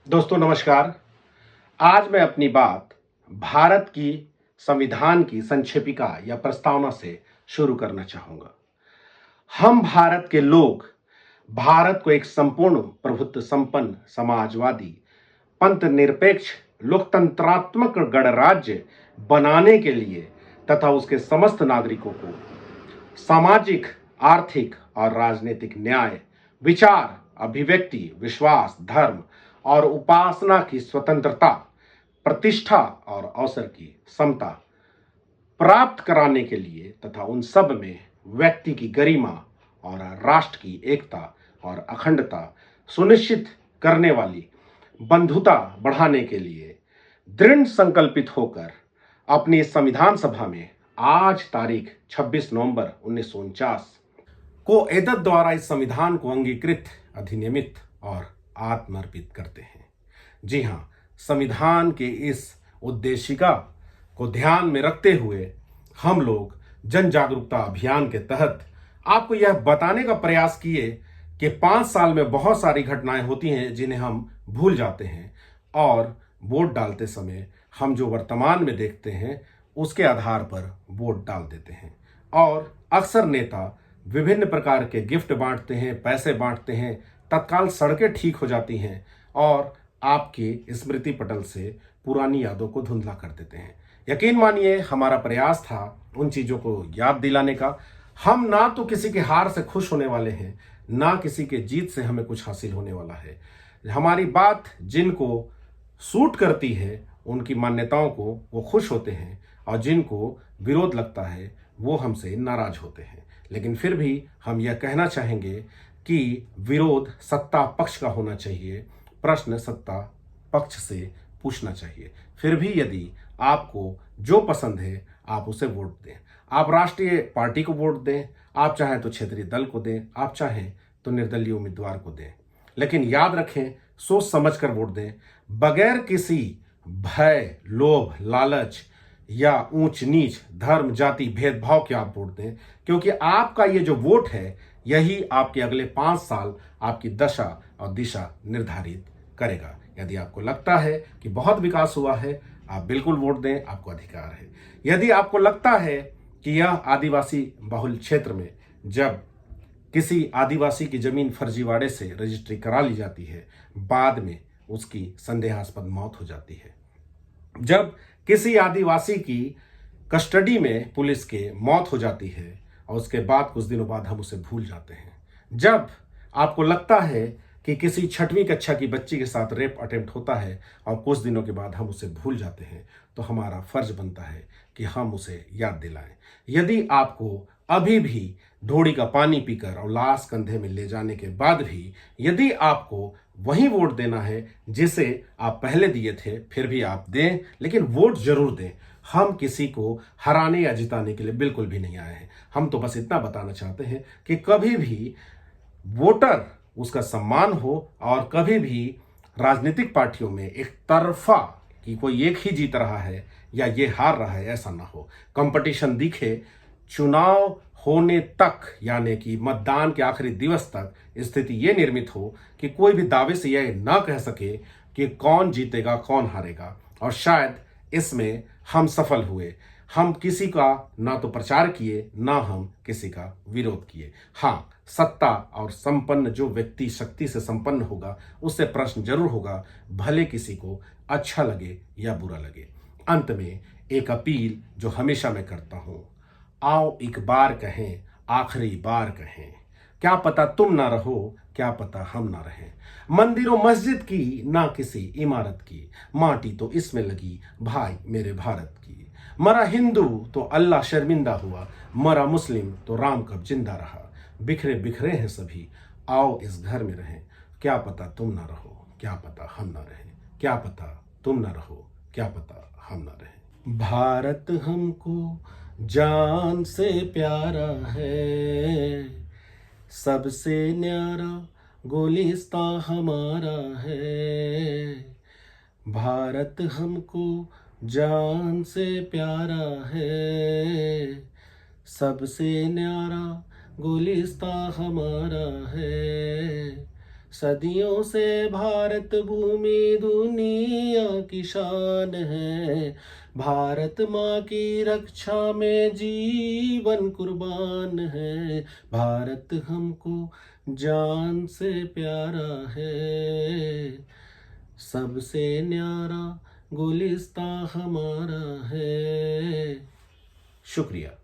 दोस्तों नमस्कार। आज मैं अपनी बात भारत की संविधान की संक्षेपिका या प्रस्तावना से शुरू करना चाहूंगा। हम भारत के लोग भारत को एक संपूर्ण प्रभुत्व संपन्न समाजवादी पंथ निरपेक्ष लोकतंत्रात्मक गणराज्य बनाने के लिए तथा उसके समस्त नागरिकों को सामाजिक आर्थिक और राजनीतिक न्याय विचार अभिव्यक्ति विश्वास धर्म और उपासना की स्वतंत्रता प्रतिष्ठा और अवसर की समता प्राप्त कराने के लिए तथा उन सब में व्यक्ति की गरिमा और राष्ट्र की एकता और अखंडता सुनिश्चित करने वाली बंधुता बढ़ाने के लिए दृढ़ संकल्पित होकर अपनी संविधान सभा में आज तारीख 26 नवंबर 1949 को एतद द्वारा इस संविधान को अंगीकृत अधिनियमित और आत्मर्पित करते हैं। जी हाँ, संविधान के इस उद्देशिका को ध्यान में रखते हुए हम लोग जन जागरूकता अभियान के तहत आपको यह बताने का प्रयास किए कि 5 साल में बहुत सारी घटनाएं होती हैं जिन्हें हम भूल जाते हैं और वोट डालते समय हम जो वर्तमान में देखते हैं उसके आधार पर वोट डाल देते हैं। और अक्सर नेता विभिन्न प्रकार के गिफ्ट बांटते हैं, पैसे बांटते हैं, तत्काल सड़कें ठीक हो जाती हैं और आपके स्मृति पटल से पुरानी यादों को धुंधला कर देते हैं। यकीन मानिए हमारा प्रयास था उन चीज़ों को याद दिलाने का। हम ना तो किसी के हार से खुश होने वाले हैं, ना किसी के जीत से हमें कुछ हासिल होने वाला है। हमारी बात जिनको सूट करती है उनकी मान्यताओं को वो खुश होते हैं और जिनको विरोध लगता है वो हमसे नाराज होते हैं। लेकिन फिर भी हम यह कहना चाहेंगे कि विरोध सत्ता पक्ष का होना चाहिए, प्रश्न सत्ता पक्ष से पूछना चाहिए। फिर भी यदि आपको जो पसंद है आप उसे वोट दें। आप राष्ट्रीय पार्टी को वोट दें, आप चाहें तो क्षेत्रीय दल को दें, आप चाहें तो निर्दलीय उम्मीदवार को दें। लेकिन याद रखें, सोच समझ कर वोट दें, बगैर किसी भय लोभ लालच या ऊंच नीच धर्म जाति भेदभाव के आप वोट दें, क्योंकि आपका ये जो वोट है यही आपके अगले 5 साल आपकी दशा और दिशा निर्धारित करेगा। यदि आपको लगता है कि बहुत विकास हुआ है आप बिल्कुल वोट दें, आपको अधिकार है। यदि आपको लगता है कि यह आदिवासी बहुल क्षेत्र में जब किसी आदिवासी की जमीन फर्जीवाड़े से रजिस्ट्री करा ली जाती है, बाद में उसकी संदेहास्पद मौत हो जाती है, जब किसी आदिवासी की कस्टडी में पुलिस के मौत हो जाती है और उसके बाद कुछ दिनों बाद हम उसे भूल जाते हैं, जब आपको लगता है कि किसी 6वीं कक्षा की बच्ची के साथ रेप अटेम्प्ट होता है और कुछ दिनों के बाद हम उसे भूल जाते हैं, तो हमारा फर्ज बनता है कि हम उसे याद दिलाएं। यदि आपको अभी भी ढोड़ी का पानी पीकर और लाश कंधे में ले जाने के बाद भी यदि आपको वही वोट देना है जिसे आप पहले दिए थे, फिर भी आप दें, लेकिन वोट जरूर दें। हम किसी को हराने या जिताने के लिए बिल्कुल भी नहीं आए हैं। हम तो बस इतना बताना चाहते हैं कि कभी भी वोटर उसका सम्मान हो और कभी भी राजनीतिक पार्टियों में एक तरफा कि कोई एक ही जीत रहा है या ये हार रहा है ऐसा ना हो। कंपटीशन दिखे, चुनाव होने तक यानी कि मतदान के आखिरी दिवस तक स्थिति ये निर्मित हो कि कोई भी दावे से यह ना कह सके कि कौन जीतेगा कौन हारेगा। और शायद इसमें हम सफल हुए। हम किसी का ना तो प्रचार किए ना हम किसी का विरोध किए। हाँ, सत्ता और संपन्न जो व्यक्ति शक्ति से संपन्न होगा उससे प्रश्न जरूर होगा, भले किसी को अच्छा लगे या बुरा लगे। अंत में एक अपील जो हमेशा मैं करता हूं, आओ एक बार कहें आखिरी बार कहें, क्या पता तुम ना रहो क्या पता हम ना रहें। मंदिरों मस्जिद की ना किसी इमारत की, माटी तो इसमें लगी भाई मेरे भारत की। मरा हिंदू तो अल्लाह शर्मिंदा हुआ, मरा मुस्लिम तो राम कब जिंदा रहा। बिखरे बिखरे हैं सभी, आओ इस घर में रहें, क्या पता तुम ना रहो क्या पता हम ना रहें। क्या पता तुम ना रहो क्या पता हम ना रहें। भारत हमको जान से प्यारा है, सबसे न्यारा गुलिस्तां हमारा है। भारत हमको जान से प्यारा है, सबसे न्यारा गुलिस्तां हमारा है। सदियों से भारत भूमि दुनिया की शान है। भारत माँ की रक्षा में जीवन कुर्बान है। भारत हमको जान से प्यारा है। सबसे न्यारा गुलिस्तां हमारा है। शुक्रिया।